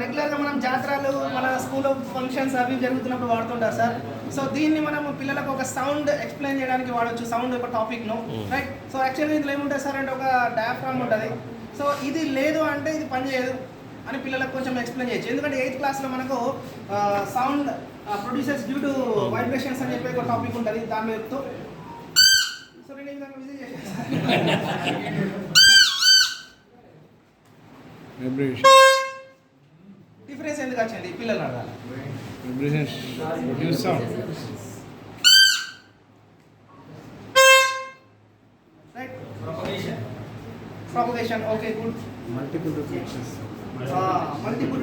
రెగ్యులర్గా మనం జాతరలు మన స్కూల్ ఫంక్షన్స్ అవి జరుగుతున్నప్పుడు వాడుతుంటారు సార్. సో దీన్ని మనం పిల్లలకు ఒక సౌండ్ ఎక్స్ప్లెయిన్ చేయడానికి వాడచ్చు, సౌండ్ ఒక టాపిక్ను, రైట్. సో యాక్చువల్గా ఇందులో ఏముంటుంది సార్ అంటే ఒక డయాఫ్రామ్ ఉంటుంది. సో ఇది లేదు అంటే ఇది పనిచేయదు అని పిల్లలకు కొంచెం ఎక్స్ప్లెయిన్ చేయొచ్చు. ఎందుకంటే 8th క్లాస్లో మనకు sound producers due to vibrations అని చెప్పి ఒక టాపిక్ ఉంటుంది. దానిలో చెప్తూ సో నేను ఈ విధంగా విజిట్ చేశాను. డిఫరెన్స్ ఎందుకు వచ్చింది పిల్లలు అడగాలి. Right, propagation, okay, good. Multiple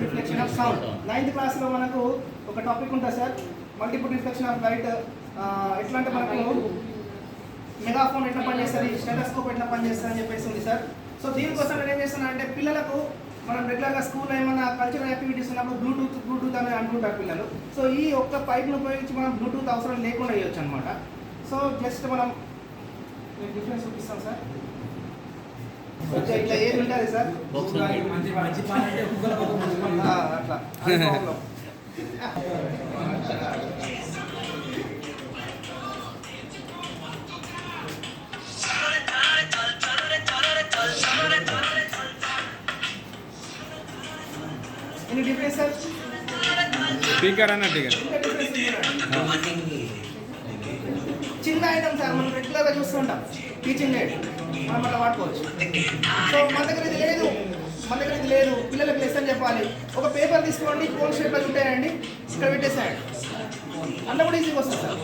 reflection of sound. 9th క్లాస్లో మనకు ఒక టాపిక్ ఉంటుంది sir, multiple reflection of light. ఎట్లా అంటే మనకు మెగాఫోన్ ఎట్లా పనిచేస్తుంది, స్టెథోస్కోప్ ఎట్లా పనిచేస్తుంది అని చెప్పేసి ఉంది సార్. సో దీనికోసం నేను ఏం చేస్తాను అంటే పిల్లలకు మనం రెగ్యులర్గా స్కూల్లో ఏమైనా కల్చరల్ యాక్టివిటీస్ ఉన్నప్పుడు బ్లూటూత్ అని అనుకుంటారు పిల్లలు. సో ఈ ఒక్క పైప్ను ఉపయోగించి మనం బ్లూటూత్ అవసరం లేకుండా వేయొచ్చు అనమాట. సో జస్ట్ మనం డిఫరెన్స్ చూపిస్తాం సార్. ఓకే, ఇట్లా ఏది ఉంటుంది సార్ అట్లా ఎన్ని డిఫరెన్స్ సార్? స్పీకర్ అన్నట్టుగా చిన్న ఐటమ్ సార్, మనం రెగ్యులర్గా చూస్తుంటాం టీచింగ్ ఎయిడ్, మనం అట్లా వాడుకోవచ్చు. సో మన దగ్గర ఇది లేదు, పిల్లలకు లెసన్ చెప్పాలి. ఒక పేపర్ తీసుకోండి, కోన్ షేప్లో ఉంటాయండి, ఇక్కడ పెట్టేసేయండి, అట్లా కూడా ఈజీగా వస్తుంది సార్.